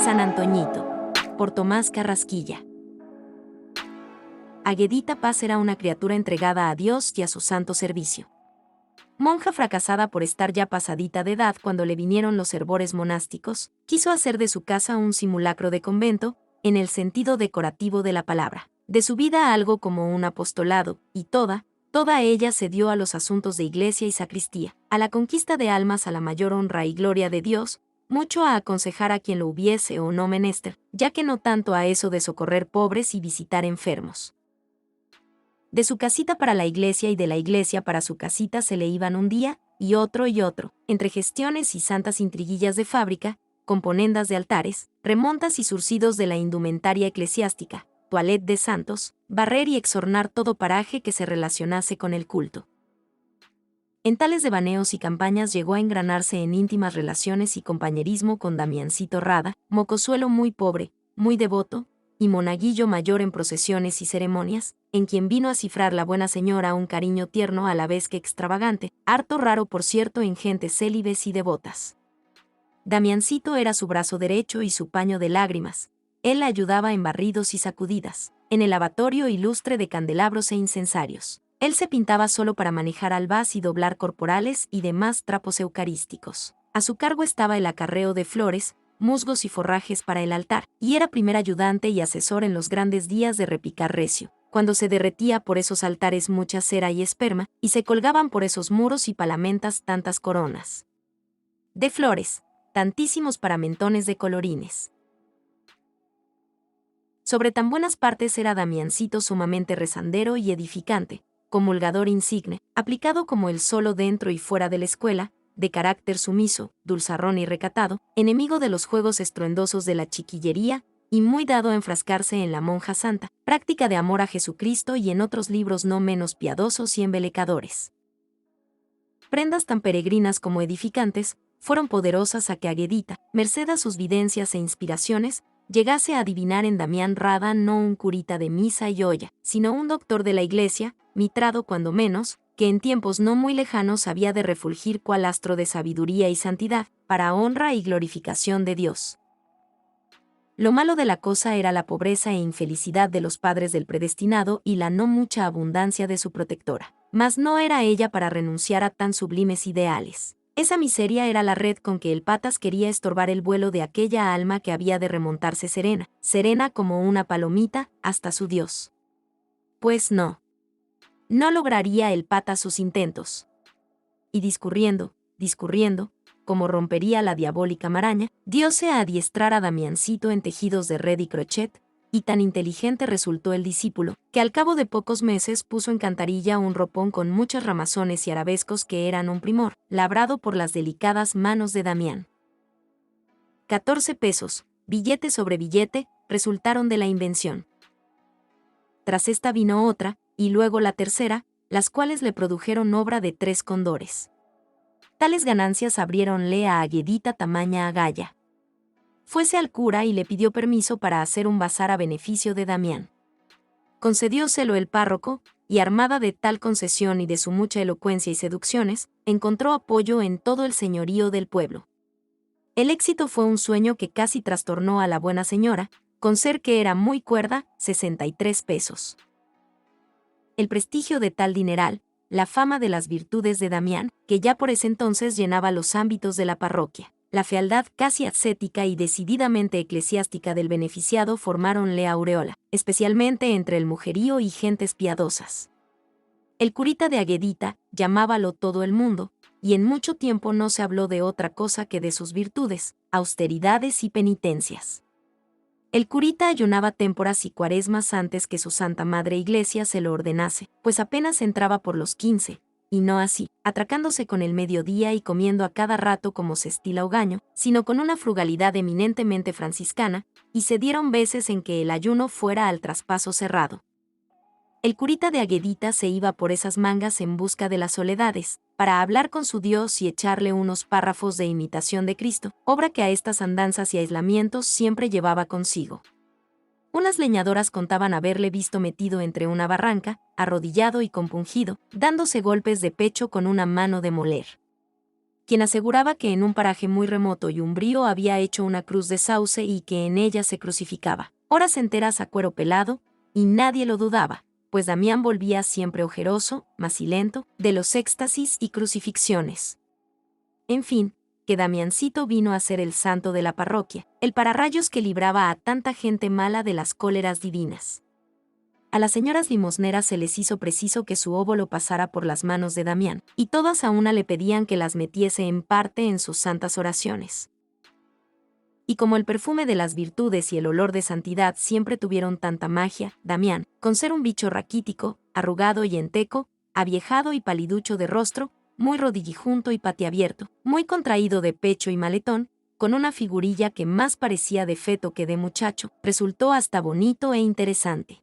San Antoñito, por Tomás Carrasquilla. Aguedita Paz era una criatura entregada a Dios y a su santo servicio. Monja fracasada por estar ya pasadita de edad cuando le vinieron los hervores monásticos, quiso hacer de su casa un simulacro de convento, en el sentido decorativo de la palabra. De su vida algo como un apostolado, y toda ella se dio a los asuntos de iglesia y sacristía, a la conquista de almas a la mayor honra y gloria de Dios, mucho a aconsejar a quien lo hubiese o no menester, ya que no tanto a eso de socorrer pobres y visitar enfermos. De su casita para la iglesia y de la iglesia para su casita se le iban un día, y otro, entre gestiones y santas intriguillas de fábrica, componendas de altares, remontas y surcidos de la indumentaria eclesiástica, toilette de santos, barrer y exornar todo paraje que se relacionase con el culto. En tales devaneos y campañas llegó a engranarse en íntimas relaciones y compañerismo con Damiancito Rada, mocosuelo muy pobre, muy devoto, y monaguillo mayor en procesiones y ceremonias, en quien vino a cifrar la buena señora un cariño tierno a la vez que extravagante, harto raro por cierto en gentes célibes y devotas. Damiancito era su brazo derecho y su paño de lágrimas. Él la ayudaba en barridos y sacudidas, en el lavatorio ilustre de candelabros e incensarios. Él se pintaba solo para manejar albas y doblar corporales y demás trapos eucarísticos. A su cargo estaba el acarreo de flores, musgos y forrajes para el altar, y era primer ayudante y asesor en los grandes días de repicar recio, cuando se derretía por esos altares mucha cera y esperma, y se colgaban por esos muros y palamentas tantas coronas de flores, tantísimos paramentones de colorines. Sobre tan buenas partes era Damiancito sumamente rezandero y edificante, comulgador insigne, aplicado como el solo dentro y fuera de la escuela, de carácter sumiso, dulzarrón y recatado, enemigo de los juegos estruendosos de la chiquillería, y muy dado a enfrascarse en la monja santa, práctica de amor a Jesucristo y en otros libros no menos piadosos y embelecadores. Prendas tan peregrinas como edificantes, fueron poderosas a que Aguedita, merced a sus videncias e inspiraciones, llegase a adivinar en Damián Rada no un curita de misa y olla, sino un doctor de la iglesia, mitrado cuando menos, que en tiempos no muy lejanos había de refulgir cual astro de sabiduría y santidad, para honra y glorificación de Dios. Lo malo de la cosa era la pobreza e infelicidad de los padres del predestinado y la no mucha abundancia de su protectora. Mas no era ella para renunciar a tan sublimes ideales. Esa miseria era la red con que el Patas quería estorbar el vuelo de aquella alma que había de remontarse serena, serena como una palomita, hasta su Dios. Pues no lograría el Patas sus intentos. Y discurriendo, como rompería la diabólica maraña, diose a adiestrar a Damiancito en tejidos de red y crochet, y tan inteligente resultó el discípulo, que al cabo de pocos meses puso en cantarilla un ropón con muchas ramazones y arabescos que eran un primor, labrado por las delicadas manos de Damián. 14 pesos, billete sobre billete, resultaron de la invención. Tras esta vino otra, y luego la tercera, las cuales le produjeron obra de 3 condores. Tales ganancias abriéronle a Aguedita tamaña agalla. Fuese al cura y le pidió permiso para hacer un bazar a beneficio de Damián. Concedióselo el párroco, y armada de tal concesión y de su mucha elocuencia y seducciones, encontró apoyo en todo el señorío del pueblo. El éxito fue un sueño que casi trastornó a la buena señora, con ser que era muy cuerda, 63 pesos. El prestigio de tal dineral, la fama de las virtudes de Damián, que ya por ese entonces llenaba los ámbitos de la parroquia, la fealdad casi ascética y decididamente eclesiástica del beneficiado formáronle aureola, especialmente entre el mujerío y gentes piadosas. El curita de Aguedita llamábalo todo el mundo, y en mucho tiempo no se habló de otra cosa que de sus virtudes, austeridades y penitencias. El curita ayunaba témporas y cuaresmas antes que su Santa Madre Iglesia se lo ordenase, pues apenas entraba por los 15, y no así, atracándose con el mediodía y comiendo a cada rato como se estila hogaño, sino con una frugalidad eminentemente franciscana, y se dieron veces en que el ayuno fuera al traspaso cerrado. El curita de Aguedita se iba por esas mangas en busca de las soledades, para hablar con su Dios y echarle unos párrafos de imitación de Cristo, obra que a estas andanzas y aislamientos siempre llevaba consigo. Unas leñadoras contaban haberle visto metido entre una barranca, arrodillado y compungido, dándose golpes de pecho con una mano de moler. quien aseguraba que en un paraje muy remoto y umbrío había hecho una cruz de sauce y que en ella se crucificaba, horas enteras a cuero pelado, y nadie lo dudaba, pues Damián volvía siempre ojeroso, macilento, de los éxtasis y crucifixiones. En fin, que Damiancito vino a ser el santo de la parroquia, el pararrayos que libraba a tanta gente mala de las cóleras divinas. A las señoras limosneras se les hizo preciso que su óvulo pasara por las manos de Damián, y todas a una le pedían que las metiese en parte en sus santas oraciones. Y como el perfume de las virtudes y el olor de santidad siempre tuvieron tanta magia, Damián, con ser un bicho raquítico, arrugado y enteco, aviejado y paliducho de rostro, muy rodillijunto y patiabierto, muy contraído de pecho y maletón, con una figurilla que más parecía de feto que de muchacho, resultó hasta bonito e interesante.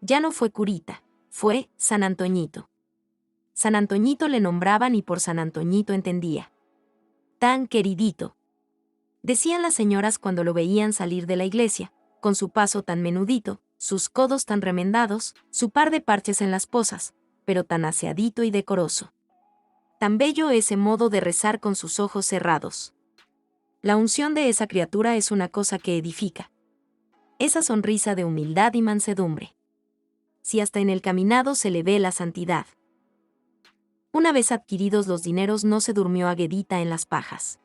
Ya no fue curita, fue San Antoñito. San Antoñito le nombraban y por San Antoñito entendía. Tan queridito, decían las señoras cuando lo veían salir de la iglesia, con su paso tan menudito, sus codos tan remendados, su par de parches en las posas, pero tan aseadito y decoroso. Tan bello ese modo de rezar con sus ojos cerrados. La unción de esa criatura es una cosa que edifica. Esa sonrisa de humildad y mansedumbre. Si hasta en el caminado se le ve la santidad. Una vez adquiridos los dineros no se durmió Aguedita en las pajas.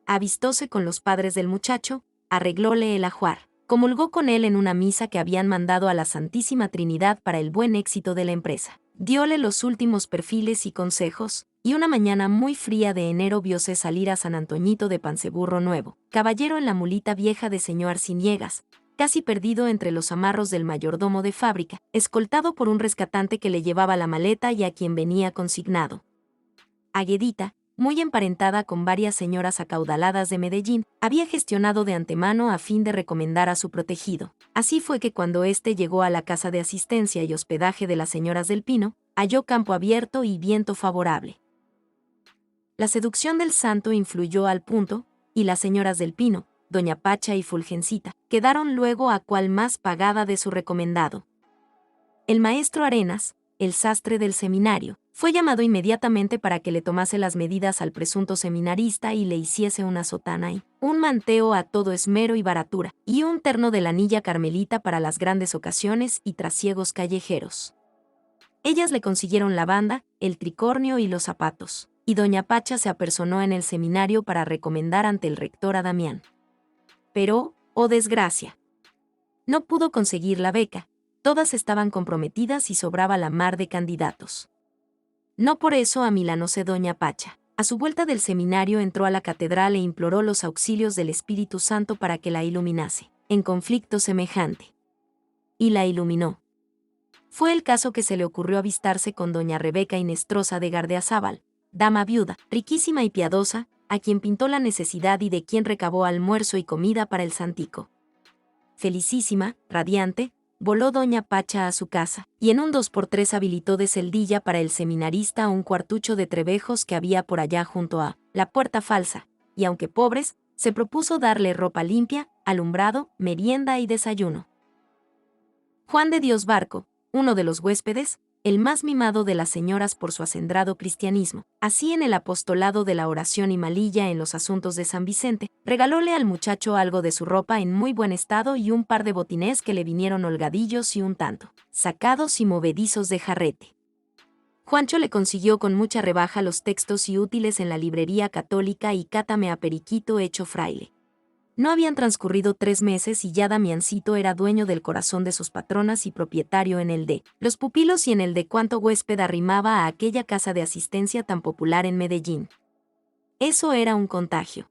Avistóse con los padres del muchacho, arreglóle el ajuar, comulgó con él en una misa que habían mandado a la Santísima Trinidad para el buen éxito de la empresa. Dióle los últimos perfiles y consejos, y una mañana muy fría de enero vióse salir a San Antoñito de Panceburro Nuevo, caballero en la mulita vieja de señor Arciniegas, casi perdido entre los amarros del mayordomo de fábrica, escoltado por un rescatante que le llevaba la maleta y a quien venía consignado. Aguedita, muy emparentada con varias señoras acaudaladas de Medellín, había gestionado de antemano a fin de recomendar a su protegido. Así fue que cuando éste llegó a la casa de asistencia y hospedaje de las señoras del Pino, halló campo abierto y viento favorable. La seducción del santo influyó al punto, y las señoras del Pino, doña Pacha y Fulgencita, quedaron luego a cual más pagada de su recomendado. El maestro Arenas, el sastre del seminario, fue llamado inmediatamente para que le tomase las medidas al presunto seminarista y le hiciese una sotana y un manteo a todo esmero y baratura, y un terno de lanilla carmelita para las grandes ocasiones y trasiegos callejeros. Ellas le consiguieron la banda, el tricornio y los zapatos, y doña Pacha se apersonó en el seminario para recomendar ante el rector a Damián. Pero, oh desgracia, no pudo conseguir la beca, todas estaban comprometidas y sobraba la mar de candidatos. No por eso amilanóse doña Pacha. A su vuelta del seminario entró a la catedral e imploró los auxilios del Espíritu Santo para que la iluminase, en conflicto semejante. Y la iluminó. Fue el caso que se le ocurrió avistarse con doña Rebeca Inestrosa de Gardeazábal, dama viuda, riquísima y piadosa, a quien pintó la necesidad y de quien recabó almuerzo y comida para el santico. Felicísima, radiante, voló doña Pacha a su casa, y en un 2x3 habilitó de celdilla para el seminarista un cuartucho de trebejos que había por allá junto a la puerta falsa, y aunque pobres, se propuso darle ropa limpia, alumbrado, merienda y desayuno. Juan de Dios Barco, uno de los huéspedes, el más mimado de las señoras por su acendrado cristianismo, así en el apostolado de la oración y malilla en los asuntos de San Vicente, regalóle al muchacho algo de su ropa en muy buen estado y un par de botines que le vinieron holgadillos y un tanto sacados y movedizos de jarrete. Juancho le consiguió con mucha rebaja los textos y útiles en la librería católica y cátame a periquito hecho fraile. No habían transcurrido 3 meses y ya Damiancito era dueño del corazón de sus patronas y propietario en el de los pupilos y en el de cuánto huésped arrimaba a aquella casa de asistencia tan popular en Medellín. Eso era un contagio.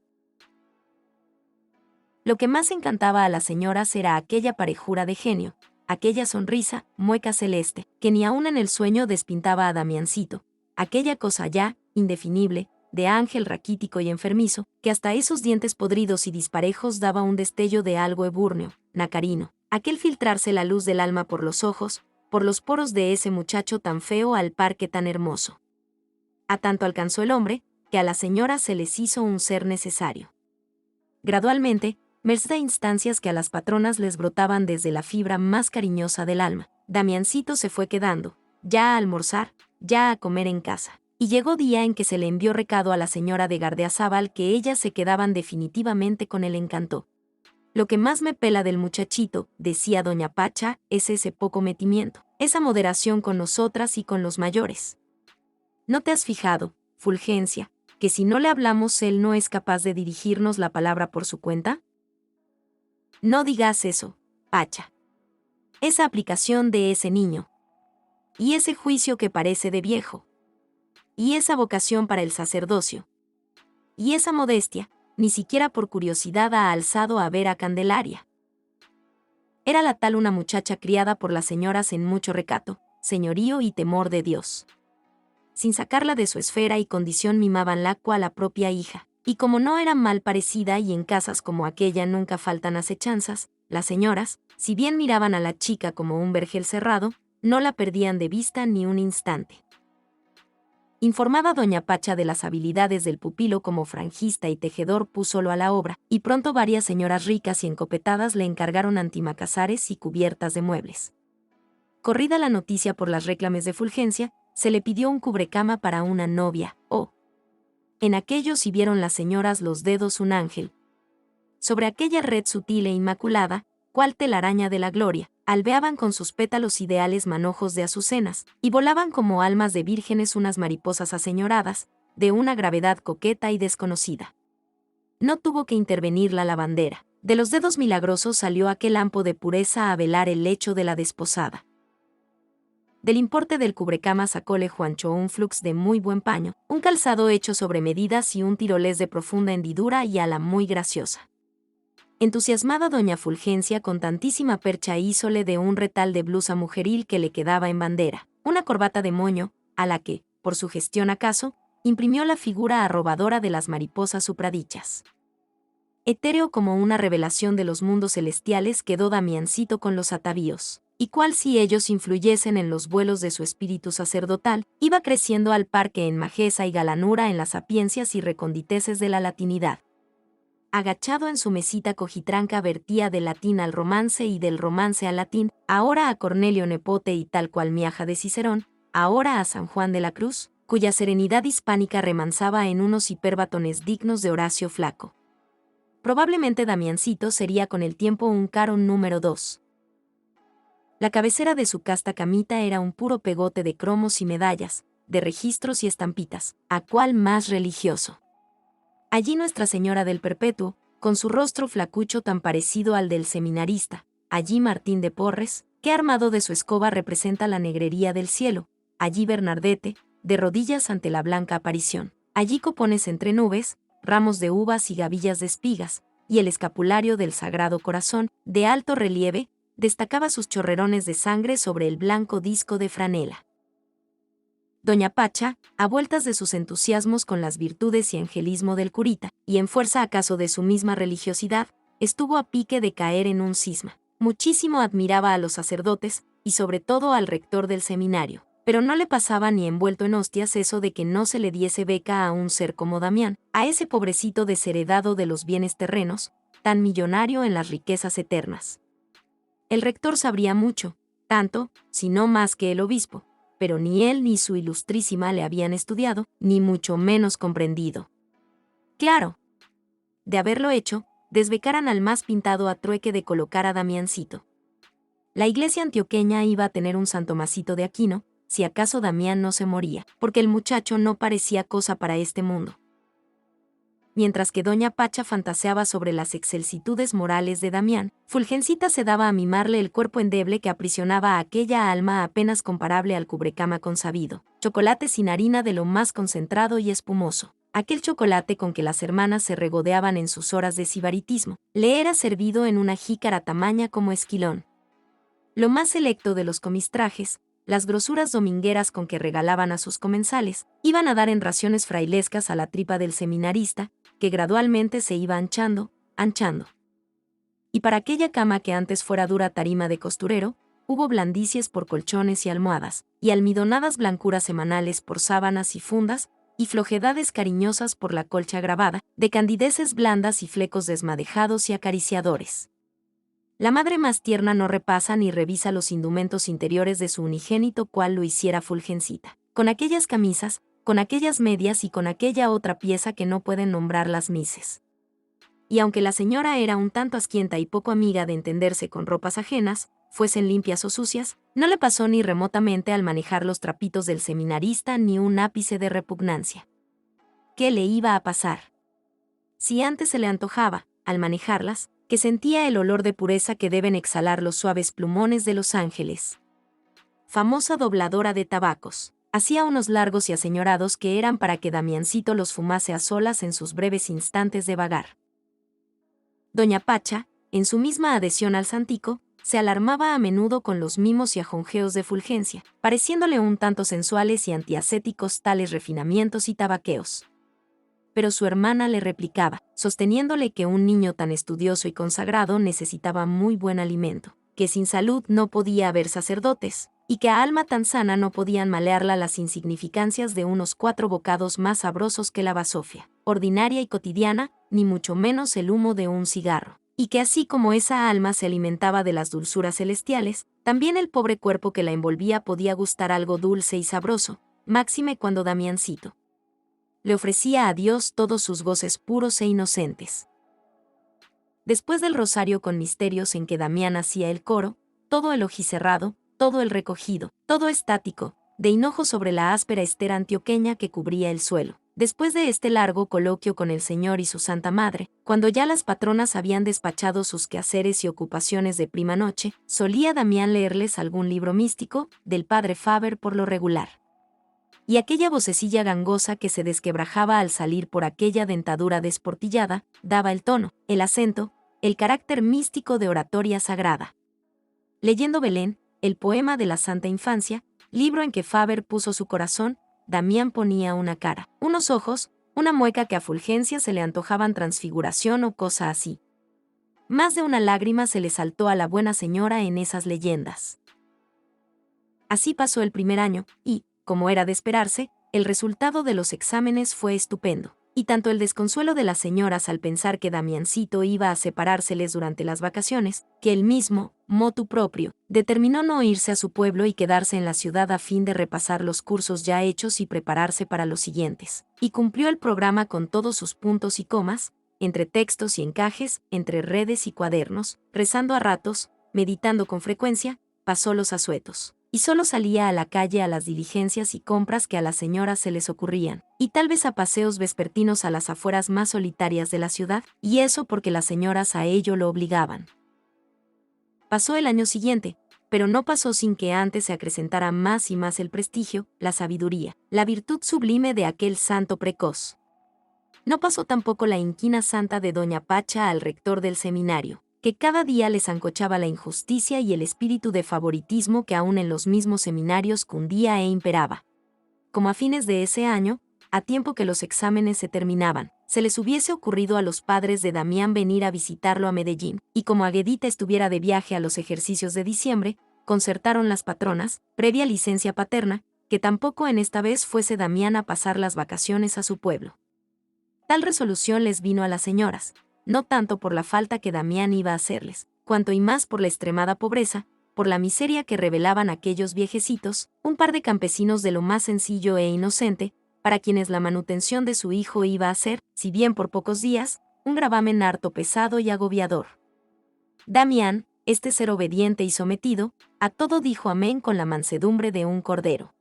Lo que más encantaba a las señoras era aquella parejura de genio, aquella sonrisa, mueca celeste, que ni aun en el sueño despintaba a Damiancito, aquella cosa ya, indefinible, de ángel raquítico y enfermizo, que hasta esos dientes podridos y disparejos daba un destello de algo ebúrneo, nacarino, aquel filtrarse la luz del alma por los ojos, por los poros de ese muchacho tan feo al par que tan hermoso. A tanto alcanzó el hombre, que a las señoras se les hizo un ser necesario. Gradualmente, merced a instancias que a las patronas les brotaban desde la fibra más cariñosa del alma, Damiancito se fue quedando, ya a almorzar, ya a comer en casa, y llegó día en que se le envió recado a la señora de Gardeazabal que ellas se quedaban definitivamente con el encanto. Lo que más me pela del muchachito, decía doña Pacha, es ese poco metimiento, esa moderación con nosotras y con los mayores. ¿No te has fijado, Fulgencia, que si no le hablamos él no es capaz de dirigirnos la palabra por su cuenta? No digas eso, Pacha. Esa aplicación de ese niño. Y ese juicio que parece de viejo. Y esa vocación para el sacerdocio. Y esa modestia, ni siquiera por curiosidad ha alzado a ver a Candelaria. Era la tal una muchacha criada por las señoras en mucho recato, señorío y temor de Dios. Sin sacarla de su esfera y condición mimábanla cual a la propia hija, y como no era mal parecida y en casas como aquella nunca faltan acechanzas, las señoras, si bien miraban a la chica como un vergel cerrado, no la perdían de vista ni un instante. Informada doña Pacha de las habilidades del pupilo como franjista y tejedor púsolo a la obra, y pronto varias señoras ricas y encopetadas le encargaron antimacasares y cubiertas de muebles. Corrida la noticia por las réclames de Fulgencia, se le pidió un cubrecama para una novia, en aquello si vieron las señoras los dedos un ángel. Sobre aquella red sutil e inmaculada, cual telaraña de la gloria, alveaban con sus pétalos ideales manojos de azucenas, y volaban como almas de vírgenes unas mariposas aseñoradas, de una gravedad coqueta y desconocida. No tuvo que intervenir la lavandera. De los dedos milagrosos salió aquel ampo de pureza a velar el lecho de la desposada. Del importe del cubrecama sacóle Juancho un flux de muy buen paño, un calzado hecho sobre medidas y un tirolés de profunda hendidura y ala muy graciosa. Entusiasmada doña Fulgencia con tantísima percha hízole de un retal de blusa mujeril que le quedaba en bandera, una corbata de moño, a la que, por su gestión acaso, imprimió la figura arrobadora de las mariposas supradichas. Etéreo como una revelación de los mundos celestiales quedó Damiancito con los atavíos, y cual si ellos influyesen en los vuelos de su espíritu sacerdotal, iba creciendo al par que en majeza y galanura en las sapiencias y reconditeces de la latinidad. Agachado en su mesita cojitranca vertía del latín al romance y del romance al latín, ahora a Cornelio Nepote y tal cual miaja de Cicerón, ahora a San Juan de la Cruz, cuya serenidad hispánica remansaba en unos hiperbatones dignos de Horacio Flaco. Probablemente Damiancito sería con el tiempo un caro número 2. La cabecera de su casta camita era un puro pegote de cromos y medallas, de registros y estampitas, a cual más religioso. Allí Nuestra Señora del Perpetuo, con su rostro flacucho tan parecido al del seminarista, allí Martín de Porres, que armado de su escoba representa la negrería del cielo, allí Bernardete, de rodillas ante la blanca aparición, allí copones entre nubes, ramos de uvas y gavillas de espigas, y el escapulario del Sagrado Corazón, de alto relieve, destacaba sus chorrerones de sangre sobre el blanco disco de franela. Doña Pacha, a vueltas de sus entusiasmos con las virtudes y angelismo del curita, y en fuerza acaso de su misma religiosidad, estuvo a pique de caer en un cisma. Muchísimo admiraba a los sacerdotes, y sobre todo al rector del seminario, pero no le pasaba ni envuelto en hostias eso de que no se le diese beca a un ser como Damián, a ese pobrecito desheredado de los bienes terrenos, tan millonario en las riquezas eternas. El rector sabría mucho, tanto, si no más que el obispo, pero ni él ni su ilustrísima le habían estudiado, ni mucho menos comprendido. Claro. De haberlo hecho, desbecaran al más pintado a trueque de colocar a Damiancito. La iglesia antioqueña iba a tener un San Tomasito de Aquino, si acaso Damián no se moría, porque el muchacho no parecía cosa para este mundo. Mientras que doña Pacha fantaseaba sobre las excelsitudes morales de Damián, Fulgencita se daba a mimarle el cuerpo endeble que aprisionaba a aquella alma apenas comparable al cubrecama consabido, chocolate sin harina de lo más concentrado y espumoso. Aquel chocolate con que las hermanas se regodeaban en sus horas de sibaritismo, le era servido en una jícara tamaña como esquilón. Lo más selecto de los comistrajes, las grosuras domingueras con que regalaban a sus comensales, iban a dar en raciones frailescas a la tripa del seminarista, que gradualmente se iba anchando. Y para aquella cama que antes fuera dura tarima de costurero, hubo blandicies por colchones y almohadas, y almidonadas blancuras semanales por sábanas y fundas, y flojedades cariñosas por la colcha grabada, de candideces blandas y flecos desmadejados y acariciadores. La madre más tierna no repasa ni revisa los indumentos interiores de su unigénito cual lo hiciera Fulgencita. Con aquellas camisas, con aquellas medias y con aquella otra pieza que no pueden nombrar las mises. Y aunque la señora era un tanto asquienta y poco amiga de entenderse con ropas ajenas, fuesen limpias o sucias, no le pasó ni remotamente al manejar los trapitos del seminarista ni un ápice de repugnancia. ¿Qué le iba a pasar? Si antes se le antojaba, al manejarlas, que sentía el olor de pureza que deben exhalar los suaves plumones de los ángeles. Famosa dobladora de tabacos. Hacía unos largos y aseñorados que eran para que Damiancito los fumase a solas en sus breves instantes de vagar. Doña Pacha, en su misma adhesión al santico, se alarmaba a menudo con los mimos y ajonjeos de Fulgencia, pareciéndole un tanto sensuales y antiascéticos tales refinamientos y tabaqueos. Pero su hermana le replicaba, sosteniéndole que un niño tan estudioso y consagrado necesitaba muy buen alimento, que sin salud no podía haber sacerdotes, y que a alma tan sana no podían malearla las insignificancias de unos 4 bocados más sabrosos que la basofia, ordinaria y cotidiana, ni mucho menos el humo de un cigarro, y que así como esa alma se alimentaba de las dulzuras celestiales, también el pobre cuerpo que la envolvía podía gustar algo dulce y sabroso, máxime cuando Damiancito le ofrecía a Dios todos sus goces puros e inocentes. Después del rosario con misterios en que Damián hacía el coro, todo el ojicerrado, todo el recogido, todo estático, de hinojo sobre la áspera estera antioqueña que cubría el suelo. Después de este largo coloquio con el Señor y su Santa Madre, cuando ya las patronas habían despachado sus quehaceres y ocupaciones de prima noche, solía Damián leerles algún libro místico, del padre Faber por lo regular. Y aquella vocecilla gangosa que se desquebrajaba al salir por aquella dentadura desportillada, daba el tono, el acento, el carácter místico de oratoria sagrada. Leyendo Belén, el poema de la Santa Infancia, libro en que Faber puso su corazón, Damián ponía una cara, unos ojos, una mueca que a Fulgencia se le antojaban transfiguración o cosa así. Más de una lágrima se le saltó a la buena señora en esas leyendas. Así pasó el primer año, y, como era de esperarse, el resultado de los exámenes fue estupendo, y tanto el desconsuelo de las señoras al pensar que Damiancito iba a separárseles durante las vacaciones, que él mismo, motu proprio, determinó no irse a su pueblo y quedarse en la ciudad a fin de repasar los cursos ya hechos y prepararse para los siguientes, y cumplió el programa con todos sus puntos y comas, entre textos y encajes, entre redes y cuadernos, rezando a ratos, meditando con frecuencia, pasó los asuetos. Y solo salía a la calle a las diligencias y compras que a las señoras se les ocurrían, y tal vez a paseos vespertinos a las afueras más solitarias de la ciudad, y eso porque las señoras a ello lo obligaban. Pasó el año siguiente, pero no pasó sin que antes se acrecentara más y más el prestigio, la sabiduría, la virtud sublime de aquel santo precoz. No pasó tampoco la inquina santa de doña Pacha al rector del seminario, que cada día les ancochaba la injusticia y el espíritu de favoritismo que aún en los mismos seminarios cundía e imperaba. Como a fines de ese año, a tiempo que los exámenes se terminaban, se les hubiese ocurrido a los padres de Damián venir a visitarlo a Medellín, y como Aguedita estuviera de viaje a los ejercicios de diciembre, concertaron las patronas, previa licencia paterna, que tampoco en esta vez fuese Damián a pasar las vacaciones a su pueblo. Tal resolución les vino a las señoras, no tanto por la falta que Damián iba a hacerles, cuanto y más por la extremada pobreza, por la miseria que revelaban aquellos viejecitos, un par de campesinos de lo más sencillo e inocente, para quienes la manutención de su hijo iba a ser, si bien por pocos días, un gravamen harto pesado y agobiador. Damián, este ser obediente y sometido, a todo dijo amén con la mansedumbre de un cordero.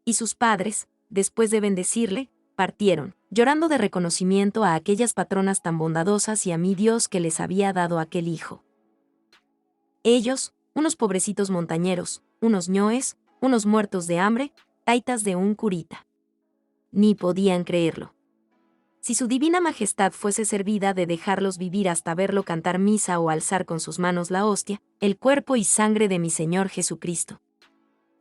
Y sus padres, después de bendecirle, partieron, llorando de reconocimiento a aquellas patronas tan bondadosas y a mi Dios que les había dado aquel hijo. Ellos, unos pobrecitos montañeros, unos ñoes, unos muertos de hambre, taitas de un curita. Ni podían creerlo. Si su divina majestad fuese servida de dejarlos vivir hasta verlo cantar misa o alzar con sus manos la hostia, el cuerpo y sangre de mi Señor Jesucristo.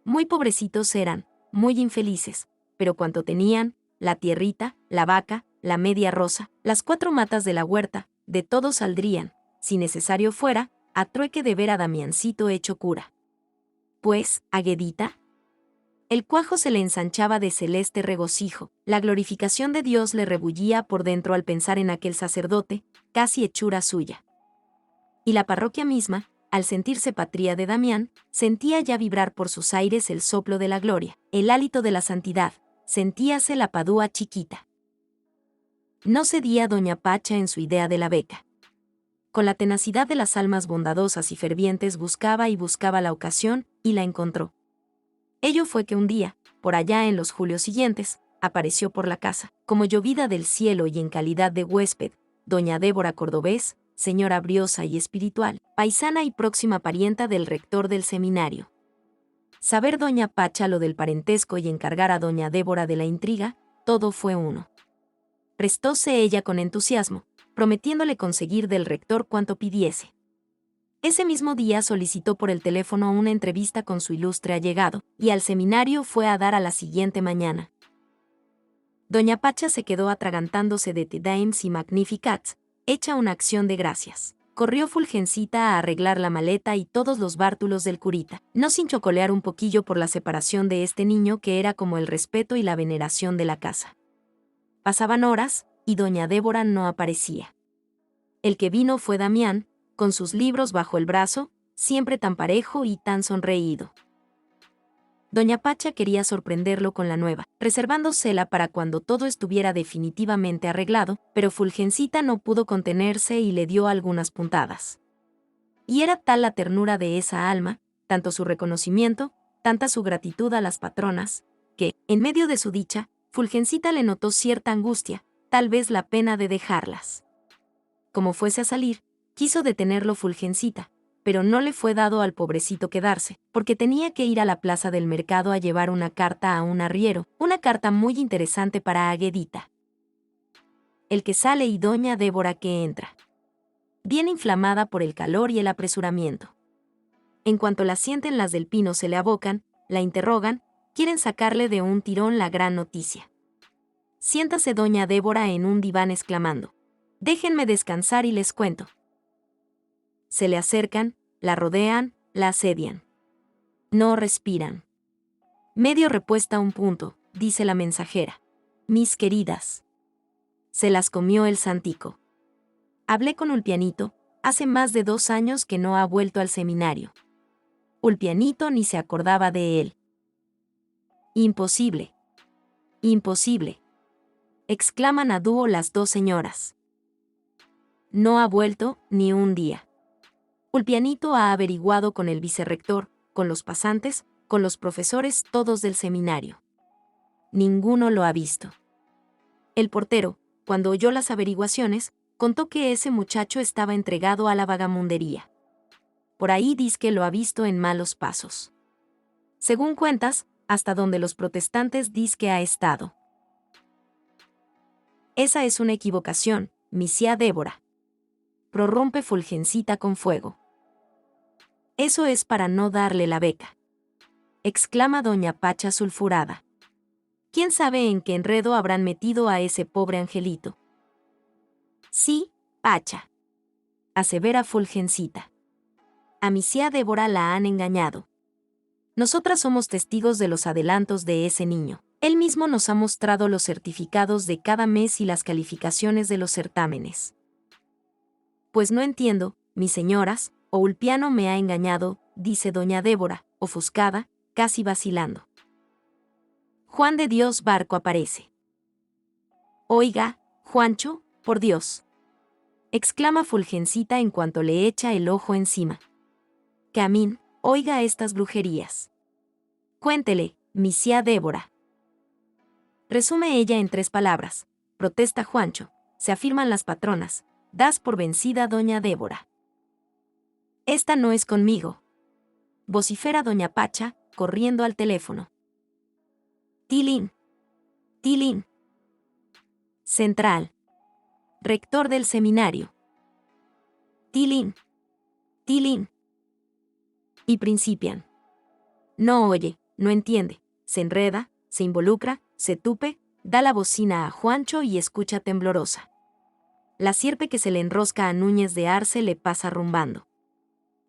Muy pobrecitos eran, muy infelices, pero cuanto tenían, la tierrita, la vaca, la media rosa, las 4 matas de la huerta, de todo saldrían, si necesario fuera, a trueque de ver a Damiancito hecho cura. Pues, Aguedita, el cuajo se le ensanchaba de celeste regocijo, la glorificación de Dios le rebullía por dentro al pensar en aquel sacerdote, casi hechura suya. Y la parroquia misma, al sentirse patria de Damián, sentía ya vibrar por sus aires el soplo de la gloria, el hálito de la santidad, Sentíase la Padua chiquita. No cedía doña Pacha en su idea de la beca. Con la tenacidad de las almas bondadosas y fervientes buscaba y buscaba la ocasión, y la encontró. Ello fue que un día, por allá en los julios siguientes, apareció por la casa, como llovida del cielo y en calidad de huésped, doña Débora Cordobés, señora briosa y espiritual, paisana y próxima parienta del rector del seminario. Saber doña Pacha lo del parentesco y encargar a doña Débora de la intriga, todo fue uno. Prestóse ella con entusiasmo, prometiéndole conseguir del rector cuanto pidiese. Ese mismo día solicitó por el teléfono una entrevista con su ilustre allegado, y al seminario fue a dar a la siguiente mañana. Doña Pacha se quedó atragantándose de Dames y Magnificats, hecha una acción de gracias. Corrió Fulgencita a arreglar la maleta y todos los bártulos del curita, no sin chocolear un poquillo por la separación de este niño que era como el respeto y la veneración de la casa. Pasaban horas, y doña Débora no aparecía. El que vino fue Damián, con sus libros bajo el brazo, siempre tan parejo y tan sonreído. Doña Pacha quería sorprenderlo con la nueva, reservándosela para cuando todo estuviera definitivamente arreglado, pero Fulgencita no pudo contenerse y le dio algunas puntadas. Y era tal la ternura de esa alma, tanto su reconocimiento, tanta su gratitud a las patronas, que, en medio de su dicha, Fulgencita le notó cierta angustia, tal vez la pena de dejarlas. Como fuese a salir, quiso detenerlo Fulgencita, pero no le fue dado al pobrecito quedarse, porque tenía que ir a la plaza del mercado a llevar una carta a un arriero, una carta muy interesante para Aguedita. El que sale y doña Débora que entra. Bien inflamada por el calor y el apresuramiento. En cuanto la sienten las del Pino se le abocan, la interrogan, quieren sacarle de un tirón la gran noticia. Siéntase doña Débora en un diván exclamando: «Déjenme descansar y les cuento». Se le acercan, la rodean, la asedian. No respiran. Medio repuesta un punto, dice la mensajera. «Mis queridas». Se las comió el santico. Hablé con Ulpianito, hace más de 2 años que no ha vuelto al seminario. Ulpianito ni se acordaba de él. «Imposible. Imposible», exclaman a dúo las 2 señoras. No ha vuelto ni un día. Ulpianito ha averiguado con el vicerrector, con los pasantes, con los profesores todos del seminario. Ninguno lo ha visto. El portero, cuando oyó las averiguaciones, contó que ese muchacho estaba entregado a la vagamundería. Por ahí dizque lo ha visto en malos pasos. Según cuentas, hasta donde los protestantes dizque ha estado. Esa es una equivocación, misia Débora. Prorrumpe Fulgencita con fuego. Eso es para no darle la beca. Exclama doña Pacha sulfurada. ¿Quién sabe en qué enredo habrán metido a ese pobre angelito? Sí, Pacha, asevera Fulgencita. A misia Débora la han engañado. Nosotras somos testigos de los adelantos de ese niño. Él mismo nos ha mostrado los certificados de cada mes y las calificaciones de los certámenes. Pues no entiendo, mis señoras, o Ulpiano me ha engañado, dice doña Débora, ofuscada, casi vacilando. Juan de Dios Barco aparece. Oiga, Juancho, por Dios, exclama Fulgencita en cuanto le echa el ojo encima. Camín, oiga estas brujerías. Cuéntele, misia Débora. Resume ella en 3 palabras, protesta Juancho, se afirman las patronas, das por vencida doña Débora. Esta no es conmigo. Vocifera doña Pacha, corriendo al teléfono. Tilín. Tilín. Central. Rector del seminario. Tilín. Tilín. Y principian. No oye, no entiende, se enreda, se involucra, se tupe, da la bocina a Juancho y escucha temblorosa. La sierpe que se le enrosca a Núñez de Arce le pasa rumbando.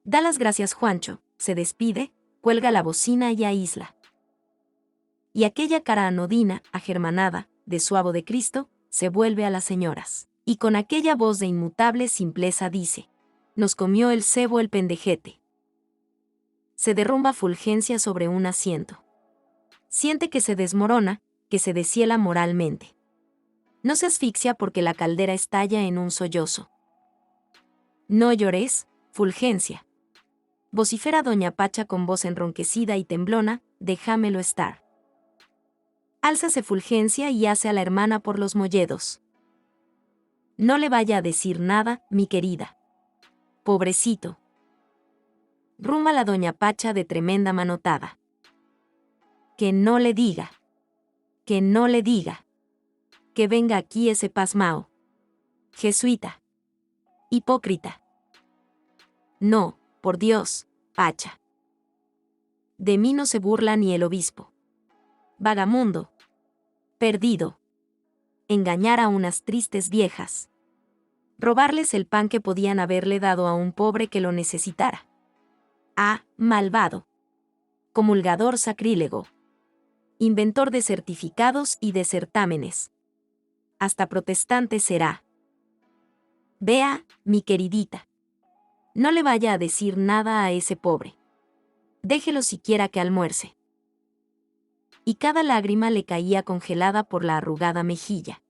Da las gracias Juancho, se despide, cuelga la bocina y aísla. Y aquella cara anodina, agermanada, de suavo de Cristo, se vuelve a las señoras, y con aquella voz de inmutable simpleza dice: «Nos comió el cebo el pendejete». Se derrumba Fulgencia sobre un asiento. Siente que se desmorona, que se deshiela moralmente. No se asfixia porque la caldera estalla en un sollozo. No llores, Fulgencia. Vocifera doña Pacha con voz enronquecida y temblona, déjamelo estar. Álzase Fulgencia y hace a la hermana por los molledos. No le vaya a decir nada, mi querida. Pobrecito. Ruma la doña Pacha de tremenda manotada. Que no le diga. Que no le diga. Que venga aquí ese pasmao. Jesuita. Hipócrita. No, por Dios, Pacha. De mí no se burla ni el obispo. Vagamundo. Perdido. Engañar a unas tristes viejas. Robarles el pan que podían haberle dado a un pobre que lo necesitara. Ah, malvado. Comulgador sacrílego. Inventor de certificados y de certámenes. Hasta protestante será. Vea, mi queridita. No le vaya a decir nada a ese pobre. Déjelo siquiera que almuerce. Y cada lágrima le caía congelada por la arrugada mejilla.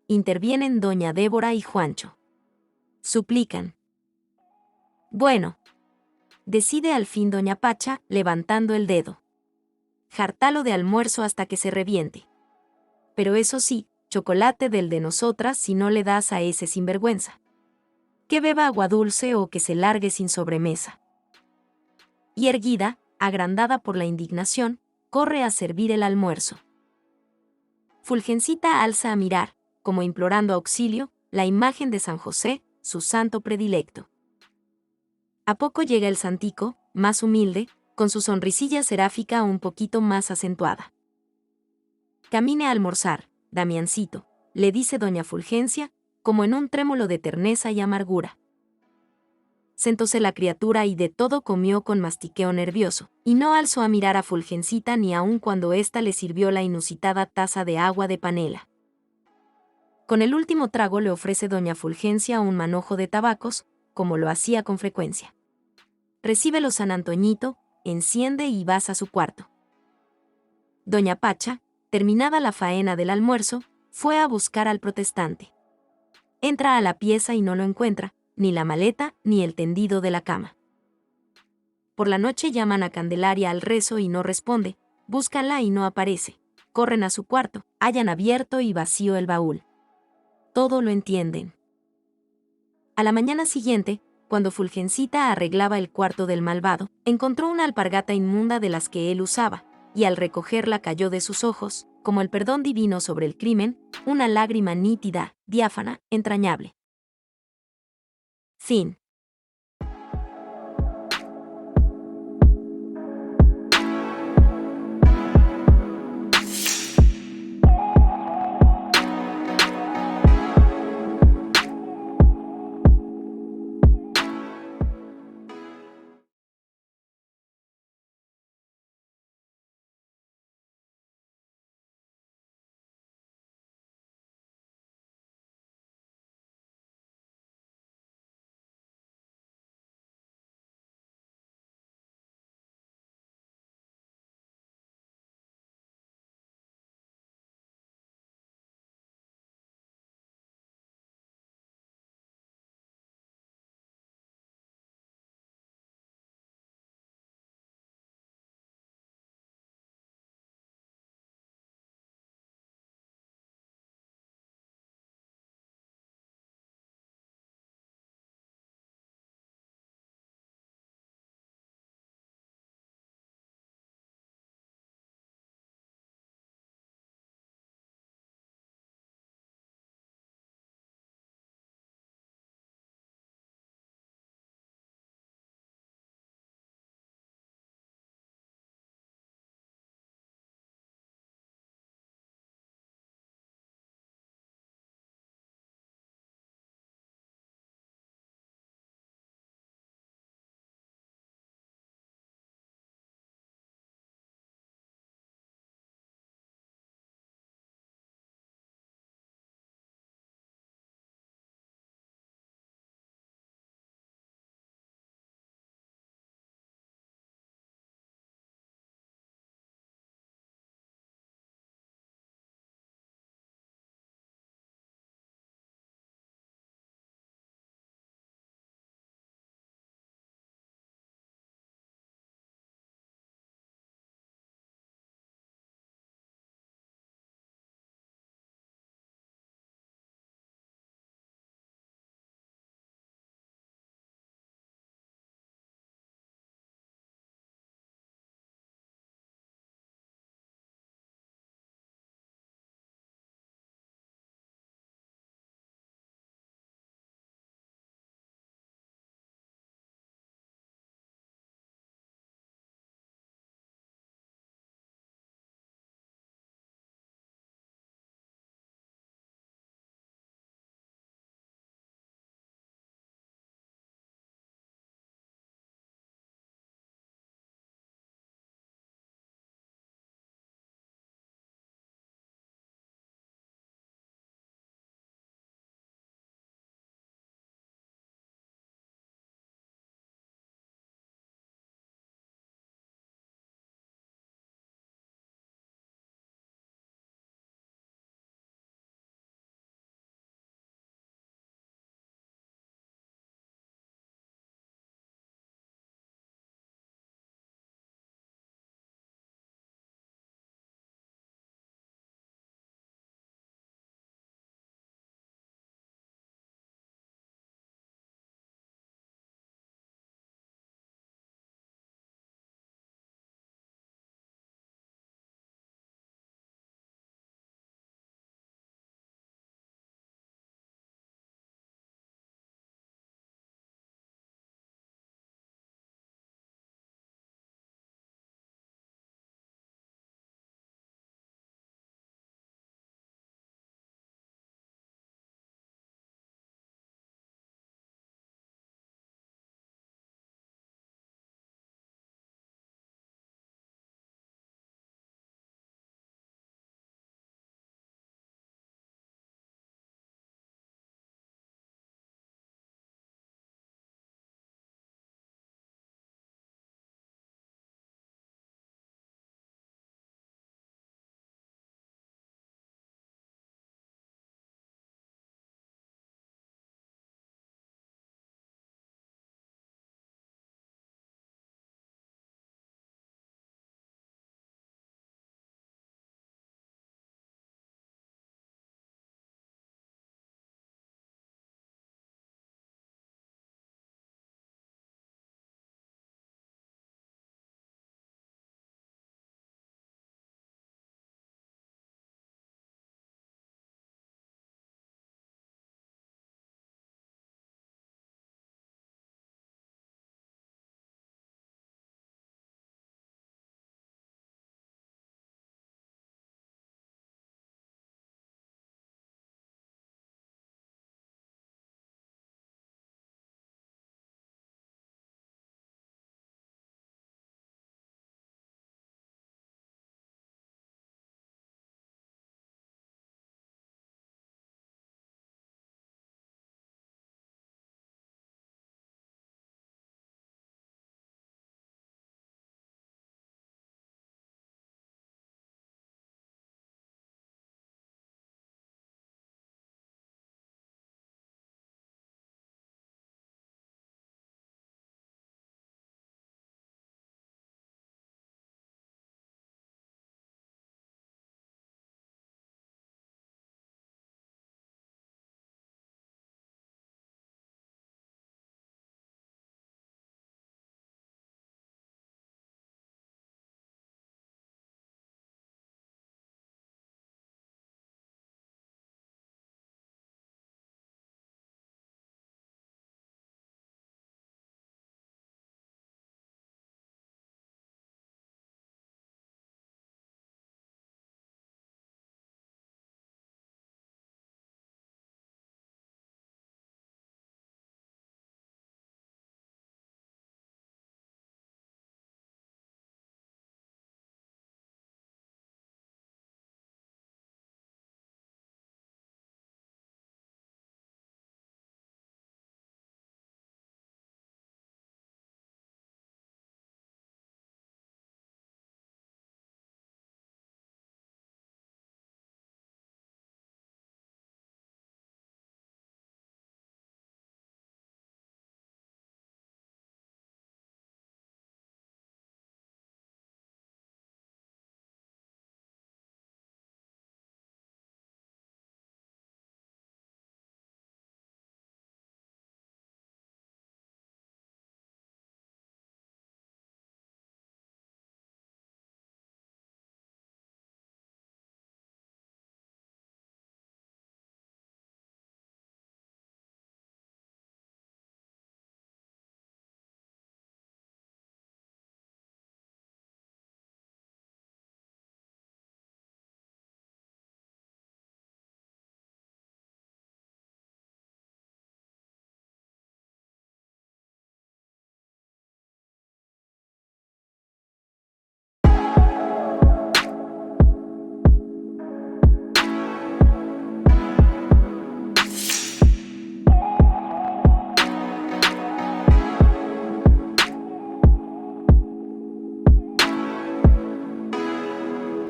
Intervienen doña Débora y Juancho. Suplican. Bueno. Decide al fin doña Pacha, levantando el dedo. Jartalo de almuerzo hasta que se reviente. Pero eso sí, chocolate del de nosotras si no le das a ese sinvergüenza. Que beba agua dulce o que se largue sin sobremesa. Y erguida, agrandada por la indignación, corre a servir el almuerzo. Fulgencita alza a mirar, como implorando auxilio, la imagen de San José, su santo predilecto. A poco llega el santico, más humilde, con su sonrisilla seráfica un poquito más acentuada. Camine a almorzar, Damiancito, le dice doña Fulgencia, como en un trémolo de terneza y amargura. Sentóse la criatura y de todo comió con mastiqueo nervioso, y no alzó a mirar a Fulgencita ni aun cuando ésta le sirvió la inusitada taza de agua de panela. Con el último trago le ofrece doña Fulgencia un manojo de tabacos, como lo hacía con frecuencia. Recíbelo San Antoñito, enciende y vas a su cuarto. Doña Pacha, terminada la faena del almuerzo, fue a buscar al protestante. Entra a la pieza y no lo encuentra, ni la maleta ni el tendido de la cama. Por la noche llaman a Candelaria al rezo y no responde, búscanla y no aparece. Corren a su cuarto, hallan abierto y vacío el baúl. Todo lo entienden. A la mañana siguiente, cuando Fulgencita arreglaba el cuarto del malvado, encontró una alpargata inmunda de las que él usaba, y al recogerla cayó de sus ojos, como el perdón divino sobre el crimen, una lágrima nítida, diáfana, entrañable. Fin.